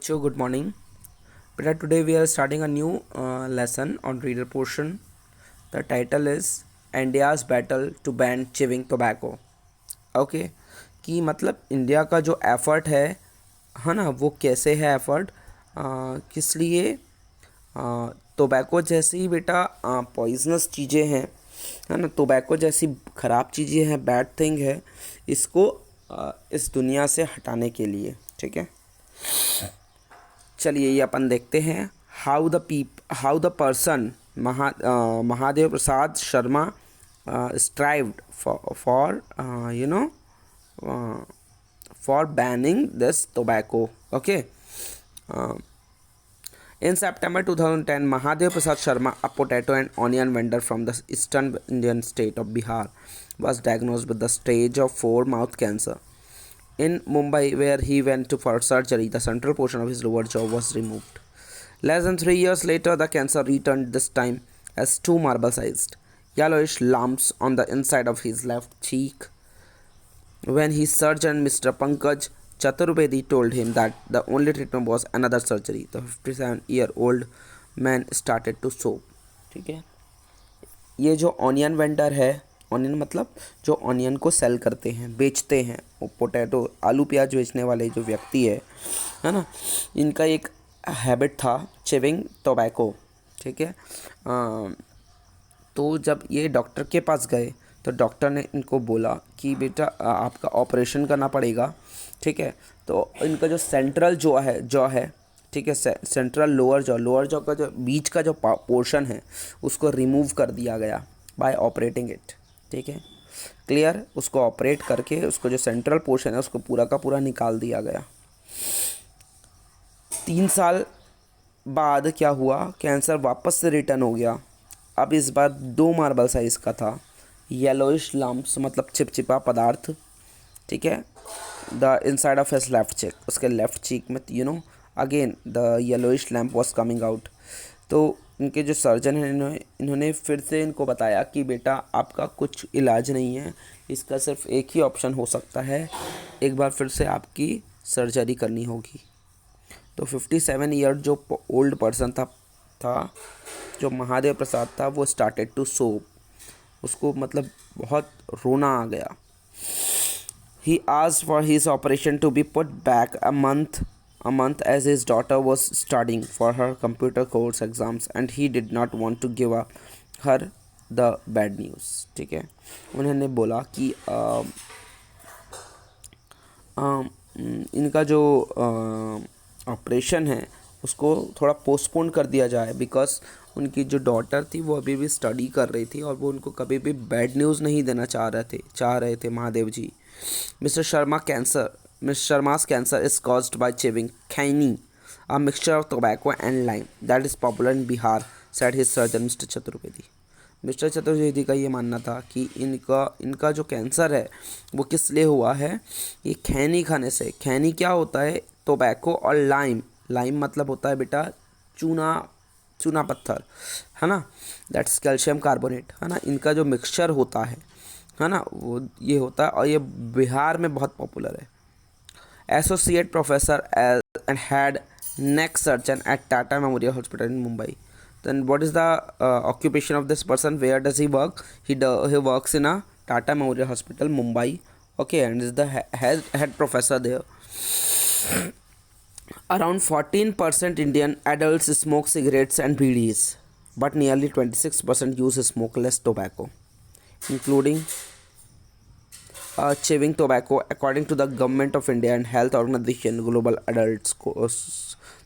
बच्चों, good morning बेटा. Today we are starting a new lesson on reader portion. The title is India's battle to ban chewing tobacco. Okay, कि मतलब India का जो effort है ना, वो कैसे है एफर्ट, किस लिए. टोबैको जैसी बेटा पॉइजनस चीज़ें हैं, है ना, टोबैको जैसी ख़राब चीज़ें हैं, बैड थिंग है, इसको इस दुनिया से हटाने के लिए. ठीक है, चलिए ये अपन देखते हैं. How the person Mahadev Prasad Sharma strived for you know for banning this tobacco. Okay. In September 2010, Mahadev Prasad Sharma, a potato and onion vendor from the eastern Indian state of Bihar, was diagnosed with the stage of 4 mouth cancer. In Mumbai, where he went for surgery, the central portion of his lower jaw was removed. Less than 3 years later, the cancer returned, this time as 2 marble-sized, yellowish lumps on the inside of his left cheek. When his surgeon, Mr. Pankaj Chaturvedi, told him that the only treatment was another surgery, the 57-year-old man started to sob. ठीक है, ये जो onion vendor है, onion मतलब जो onion को cell करते हैं, बेचते हैं, वो पोटैटो आलू प्याज बेचने वाले जो व्यक्ति है ना, इनका एक हैबिट था चिविंग टोबैको. ठीक है, तो जब ये डॉक्टर के पास गए तो डॉक्टर ने इनको बोला कि बेटा आपका ऑपरेशन करना पड़ेगा. ठीक है, तो इनका जो सेंट्रल जॉ है, ठीक है, सेंट्रल लोअर जॉ का जो बीच का जो पोर्शन है उसको रिमूव कर दिया गया बाय ऑपरेटिंग इट. ठीक है, क्लियर. उसको ऑपरेट करके उसको जो सेंट्रल पोर्शन है उसको पूरा का पूरा निकाल दिया गया. 3 साल बाद क्या हुआ, कैंसर वापस से रिटर्न हो गया. अब इस बार 2 मार्बल साइज़ का था. येलोइश लम्प्स मतलब चिपचिपा पदार्थ. ठीक है, the inside of his left cheek, उसके लेफ्ट चीक में again the yellowish lump was coming out. तो इनके जो सर्जन हैं इन्होंने फिर से इनको बताया कि बेटा आपका कुछ इलाज नहीं है, इसका सिर्फ एक ही ऑप्शन हो सकता है, एक बार फिर से आपकी सर्जरी करनी होगी. तो 57 ईयर जो ओल्ड पर्सन था जो महादेव प्रसाद था, वो स्टार्टेड टू सोब. उसको मतलब बहुत रोना आ गया. He asked for his operation to be put back a month as his daughter was studying for her computer course exams and he did not want to give her the bad news. ठीक है, उन्होंने बोला कि इनका जो operation है उसको थोड़ा पोस्टपोन कर दिया जाए, बिकॉज उनकी जो डॉटर थी वो अभी भी स्टडी कर रही थी और वो उनको कभी भी बैड न्यूज़ नहीं देना चाह रहे थे Mahadev ji. Mister Sharma's cancer is caused by chewing khaini, a mixture of tobacco and lime that is popular in Bihar, said his surgeon Mr. Chaturvedi. Mister Chaturvedi का ये मानना था कि इनका जो कैंसर है वो किस लिए हुआ है, ये खैनी खाने से. खैनी क्या होता है, टोबैको और लाइम मतलब होता है बेटा चूना पत्थर, है ना, दैट्स कैल्शियम कार्बोनेट, है ना. इनका जो मिक्सचर होता है ना, वो ये होता है और ये बिहार में बहुत पॉपुलर है. Associate professor and head neck surgeon eight Tata memorial hospital in Mumbai. Then what is the occupation of this person? Where does he work? He works in a Tata Memorial Hospital, Mumbai. Okay, and is the head professor there. Around 14% Indian adults smoke cigarettes and bidis, but nearly 26% use smokeless tobacco, including chewing tobacco, according to the Government of India and Health Organization Global Adults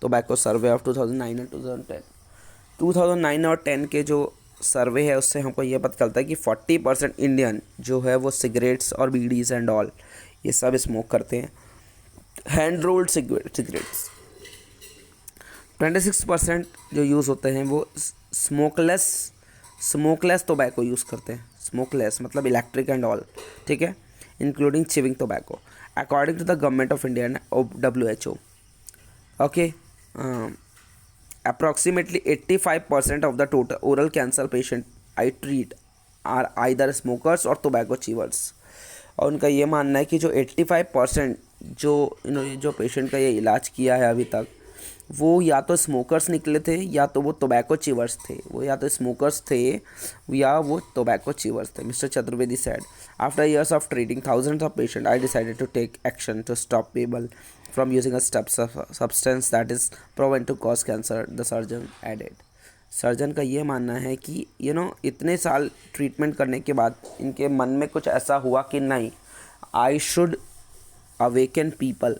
Tobacco Survey of 2009 and 2010. 2009 और 10 के जो सर्वे है उससे हमको ये पता चलता है कि 40% इंडियन जो है वो सिगरेट्स और बीडीज एंड ऑल ये सब स्मोक करते हैं. हैंड रोल्ड सिगरेट्स 26% जो यूज़ होते हैं वो स्मोकलेस टोबैको यूज़ करते हैं. स्मोकलेस मतलब इलेक्ट्रिक एंड ऑल. ठीक है, including chewing tobacco, according to the government of India and WHO. Okay, approximately 85% of the total oral cancer patient I treat are either smokers or tobacco chewers. और उनका ये मानना है कि जो 85% जो इन्होंने जो पेशेंट का ये इलाज किया है अभी तक, वो या तो स्मोकर्स निकले थे या तो वो टोबैको चीवर्स थे, वो या तो स्मोकर्स थे या वो टोबैको चीवर्स थे। Mister Chaturvedi said, after years of treating thousands of patients, I decided to take action to stop people from using a substance that is proven to cause cancer, the surgeon added. Surgeon का ये मानना है कि इतने साल treatment करने के बाद इनके मन में कुछ ऐसा हुआ कि नहीं, I should awaken people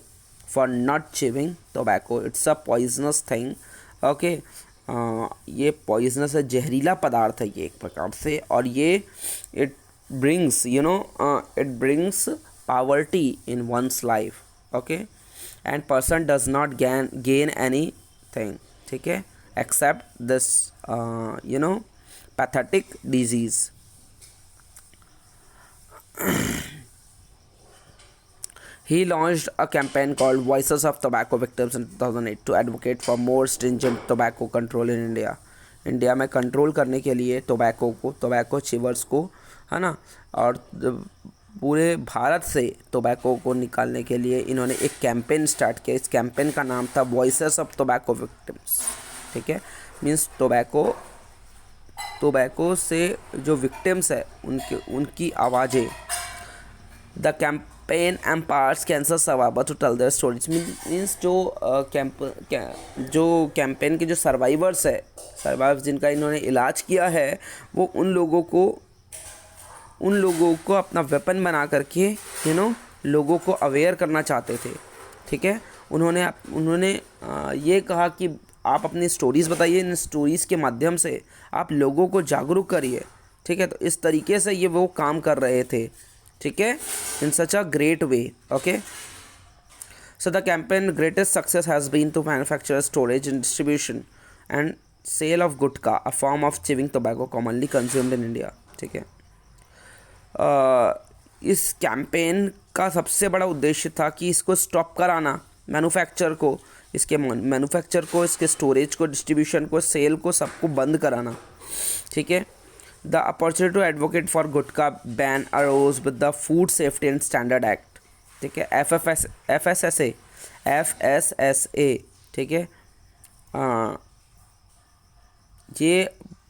for not chewing tobacco. It's a poisonous thing. Okay ये पॉइजनस है, जहरीला पदार्थ है ये एक प्रकार से, और ये it brings poverty in one's life. Okay, and person does not gain anything, ठीक है, except this pathetic disease. He launched a campaign called Voices of Tobacco Victims in 2008 to advocate for more stringent tobacco control in India. India में control करने के लिए tobacco चिवर्स को, है ना, और पूरे भारत से टोबैको को निकालने के लिए इन्होंने एक कैंपेन स्टार्ट किया। इस कैंपेन का नाम था वॉइसेस ऑफ टोबैको विक्टिम्स, ठीक है, मीन्स टोबैको से जो विक्टिम्स है उनकी आवाज़ें। The campaign empowers cancer survivor to tell their stories, means जो कैंपेन के जो सर्वाइवर्स जिनका इन्होंने इलाज किया है, वो उन लोगों को अपना वेपन बना करके लोगों को अवेयर करना चाहते थे, ठीक है। उन्होंने ये कहा कि आप अपनी स्टोरीज़ बताइए, इन स्टोरीज़ के माध्यम से आप लोगों को जागरूक करिए, ठीक है। तो इस तरीके से ये वो काम कर रहे थे, ठीक है, in such a great way. Okay, so the campaign greatest success has been to manufacture, storage and distribution and sale of gutkha, a form of chewing tobacco commonly consumed in India, ठीक है। इस कैंपेन का सबसे बड़ा उद्देश्य था कि इसको स्टॉप कराना, मैन्युफैक्चर को, इसके स्टोरेज को, डिस्ट्रीब्यूशन को, सेल को, सबको बंद कराना, ठीक है। The opportunity to advocate for gutkha ban arose with the Food Safety and Standard Act, ठीक है, FSSA, ठीक है।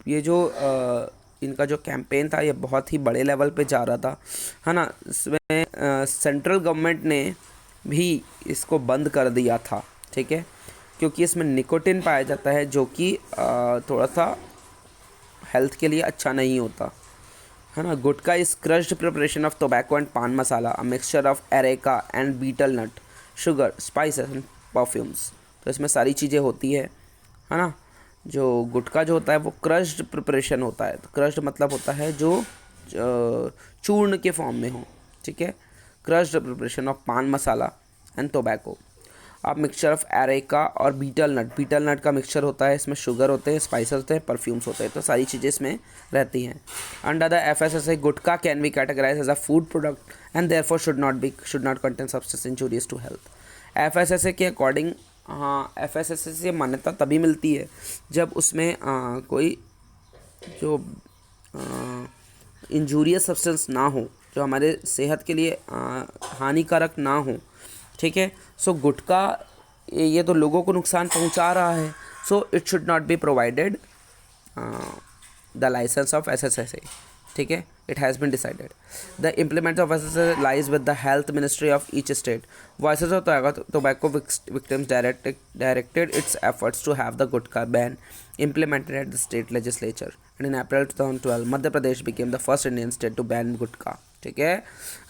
ये जो इनका जो कैंपेन था, ये बहुत ही बड़े लेवल पे जा रहा था, है ना। इसमें सेंट्रल गवर्नमेंट ने भी इसको बंद कर दिया था, ठीक है, क्योंकि इसमें निकोटिन पाया जाता है जो कि थोड़ा सा हेल्थ के लिए अच्छा नहीं होता, है ना। Gutkha is crushed preparation of tobacco and paan masala, a mixture of areca and betel nut, sugar, spices and perfumes. तो इसमें सारी चीज़ें होती है ना। जो गुटखा जो होता है वो क्रश्ड प्रिपरेशन होता है, तो क्रश्ड मतलब होता है जो चूर्ण के फॉर्म में हो, ठीक है। क्रश्ड प्रिपरेशन ऑफ पान मसाला एंड टोबैको, आप मिक्सचर ऑफ एरेका और बीटल नट का मिक्सचर होता है, इसमें शुगर होते हैं, स्पाइसेस होते हैं, परफ्यूम्स होते हैं, तो सारी चीज़ें इसमें रहती हैं। Under the FSSA, gutkha can be categorize as a food product and therefore should not contain substance injurious to health. FSSA के अकॉर्डिंग, हाँ, FSSA से मान्यता तभी मिलती है जब उसमें कोई जो इंजूरियस सब्सटेंस ना हो, जो हमारे सेहत के लिए हानिकारक ना हो, ठीक है। सो गुटखा ये तो लोगों को नुकसान पहुंचा रहा है, so it should not be provided the licence of SSSA, ठीक है। It has been decided the implement of SSSA lies with the health ministry of each state. Voices of tobacco victims directed its efforts to have the gutkha ban implemented at the state legislature, and in April 2012 Madhya Pradesh became the first Indian state to ban gutkha, ठीक है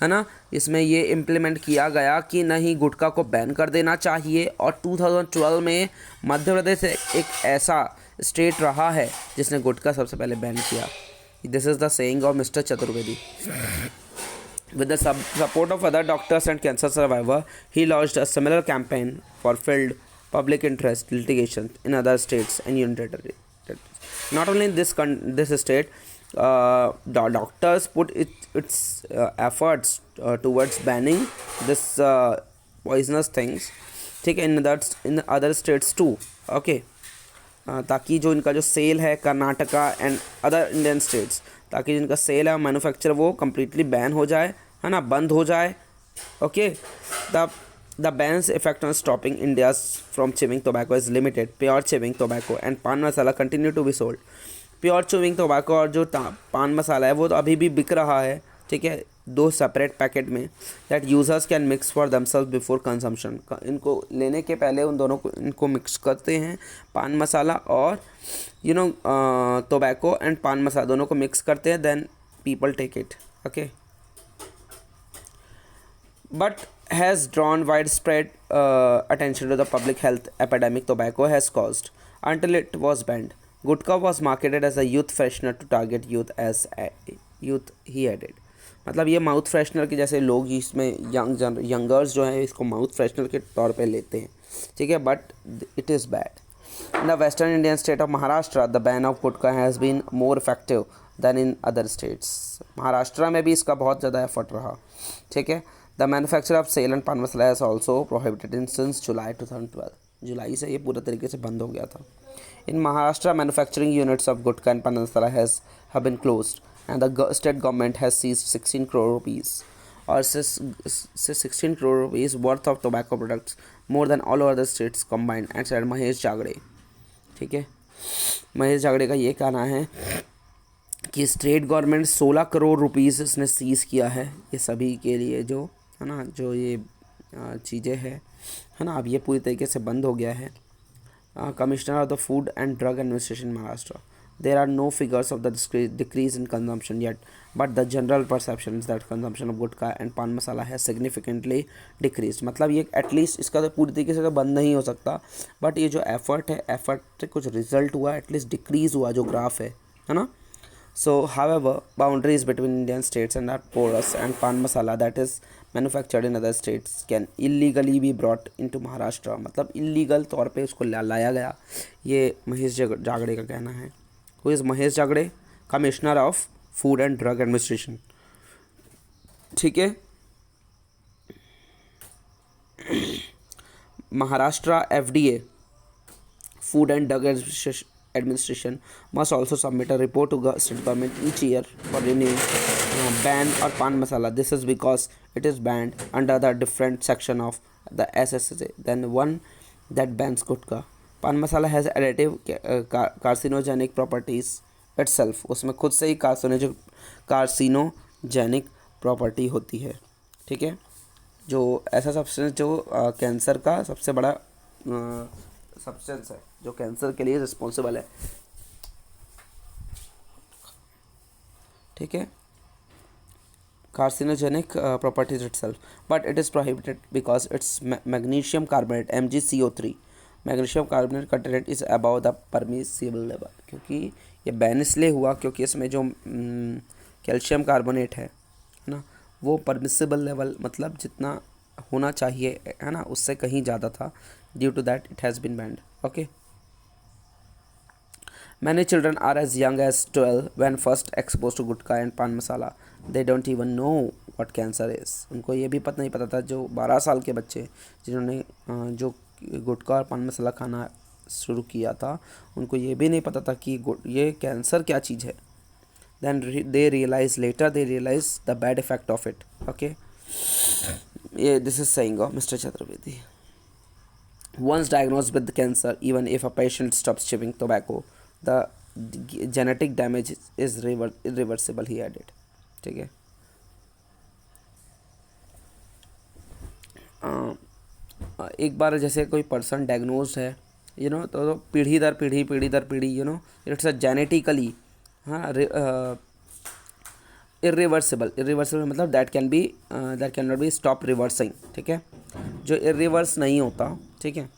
ना। इसमें ये implement किया गया कि नहीं, गुटखा को बैन कर देना चाहिए, और 2012 में मध्य प्रदेश एक ऐसा स्टेट रहा है जिसने गुटखा सबसे पहले बैन किया। This is the saying of mister Chaturvedi. With the support of other doctors and cancer survivor, he launched a similar campaign for filled public interest litigation in other states and union territories. Not only in this state, the doctors put its efforts towards banning this poisonous things, ठीक है, in other states too, okay, ताकि जो इनका जो cell है Karnataka and other Indian states, ताकि जिनका cell है मैन्युफैक्चर वो कम्प्लीटली बैन हो जाए, है ना, बंद हो जाए। Okay, the The ban's effect on stopping India's from chewing tobacco is limited. Pure chewing tobacco and pan masala continue to be sold. Pure chewing tobacco और जो पान मसाला है वो तो अभी भी बिक रहा है, ठीक है, दो सेपरेट पैकेट में, that users can mix for themself before consumption. इनको लेने के पहले उन दोनों को इनको मिक्स करते हैं, पान मसाला और टोबैको एंड पान मसाला दोनों को मिक्स करते हैं, then people take it, okay. But has drawn widespread attention to the public health epidemic tobacco has caused until it was banned. Gutka was marketed as a youth freshener to target youth as youth, he added. मतलब ये mouth freshener के जैसे लोग इसमें youngers जो हैं इसको mouth freshener के तौर पे लेते हैं, ठीक है, but it is bad. In the western Indian state of Maharashtra, the ban of gutkha has been more effective than in other states. Maharashtra में भी इसका बहुत ज़्यादा एफर्ट रहा, ठीक है. The manufacture of sale and pan masala has also prohibited since July 2012. जुलाई से ये पूरा तरीके से बंद हो गया था. In Maharashtra, manufacturing units of gutka and pan masala have been closed, and the state government has seized 16 crore rupees, or 16 crore rupees worth of tobacco products, more than all other states combined, and said Mahesh जागड़े. ठीक है, महेश जागड़े का ये कहना है कि state government 16 crore rupees इसने seize किया है ये सभी के लिए, जो है ना, जो ये चीज़ें है ना, अब ये पूरी तरीके से बंद हो गया है. Commissioner of the food and drug administration Maharashtra, there are no figures of the decrease in consumption yet, but the general perception is that consumption of gutkha and paan masala है सिग्निफिकेंटली डिक्रीज. मतलब ये एटलीस्ट इसका तो पूरी तरीके से तो बंद नहीं हो सकता, बट ये जो एफर्ट है, एफर्ट से कुछ रिजल्ट हुआ, एटलीस्ट डिक्रीज़ हुआ जो ग्राफ है ना. So, however, boundaries between Indian states and are porous, and pan masala that is manufactured in other states can illegally be brought into Maharashtra. मतलब illegal तौर पे उसको लाया गया, ये महेश जागड़े का कहना है. Who is Mahesh Jagde? Commissioner of food and drug administration, ठीक है. Maharashtra FDA, food and drug administration must also submit a report to state government each year for renewing ban or pan masala. This is because it is banned under the different section of the SSA than one that bans gutka. Pan masala has additive carcinogenic properties itself. उसमें खुद से ही carcinogenic property होती है, ठीक है, जो ऐसा substance जो कैंसर का सबसे बड़ा सब्सटेंस है, जो कैंसर के लिए रिस्पॉन्सिबल है, ठीक है. Carcinogenic properties itself, but it is prohibited because it's magnesium carbonate MgCO3 magnesium carbonate content is about the permissible level. क्योंकि ये बैन इसलिए हुआ क्योंकि इसमें जो कैल्शियम कार्बोनेट है ना, वो परमिसिबल लेवल मतलब जितना होना चाहिए है ना, उससे कहीं ज़्यादा था. Due to that, it has been banned. Okay. Many children are as young as 12 when first exposed to gutka and pan masala. They don't even know what cancer is. उनको ये भी नहीं पता था, जो 12 साल के बच्चे जिन्होंने जो गुटखा और पान मसाला खाना शुरू किया था, उनको ये भी नहीं पता था कि ये कैंसर क्या चीज़ है. Then they realize the bad effect of it. Okay. Yeah, this is saying of Mr. Chaturvedi. Once diagnosed with cancer, even if a patient stops chewing tobacco, the genetic damage is irreversible, he added. ठीक है. एक बार जैसे कोई person diagnose है, तो पीढ़ी दर पीढ़ी इट्स अ जेनेटिकली, हाँ, इर्रिवर्सिबल मतलब that can not be stop reversing, ठीक है, जो इर्रिवर्स नहीं होता, ठीक है.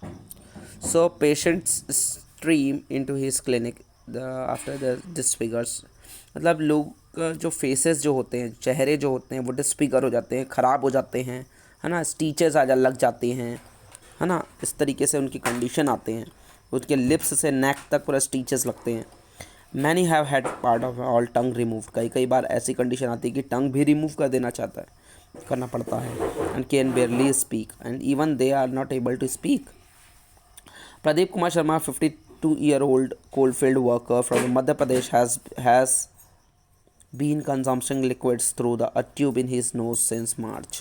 So patients stream into his clinic after the disfigures. मतलब लोग जो फेसेस जो होते हैं, चेहरे जो होते हैं, वो डिसफिगर हो जाते हैं, ख़राब हो जाते हैं, है ना, स्टीचेस लग जाते हैं, है ना, इस तरीके से उनकी कंडीशन आते हैं. उनके लिप्स से नेक तक पूरा स्टीचेस लगते हैं. Many have had part of all tongue remove. कई बार ऐसी कंडीशन आती है कि टंग भी रिमूव करना पड़ता है. And can barely speak and even they are not able to speak. Pradeep Kumar Sharma 52-year-old coalfield worker from Madhya Pradesh has been consuming liquids through a tube in his nose since March.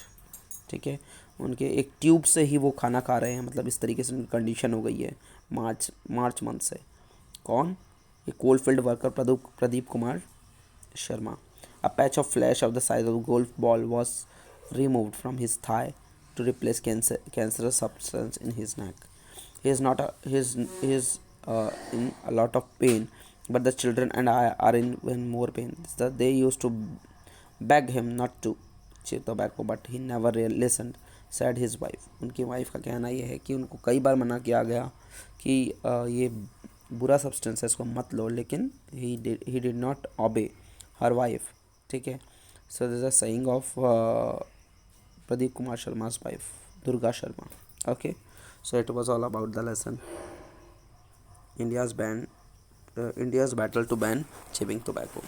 ठीक है, उनके एक tube से ही वो खाना खा रहे हैं, मतलब इस तरीके से उनकी कंडीशन हो गई है मार्च मार्च मंथ से। कौन? ये coalfield worker Pradeep Kumar Sharma. A patch of flesh of the size of a golf ball was removed from his thigh to replace cancerous substance in his neck. He is not a, he is in a lot of pain, but the children and I are in even more pain. They used to beg him not to chew tobacco, but he never really listened, said his wife. उनकी wife का कहना यह है कि उनको कई बार मना किया गया कि ये बुरा सब्सटेंस है, इसको मत लो, लेकिन he did not obey her wife. ठीक है। So this a saying of Pradeep Kumar Sharma's wife Durga Sharma. Okay, so it was all about the lesson India's battle to ban chewing tobacco.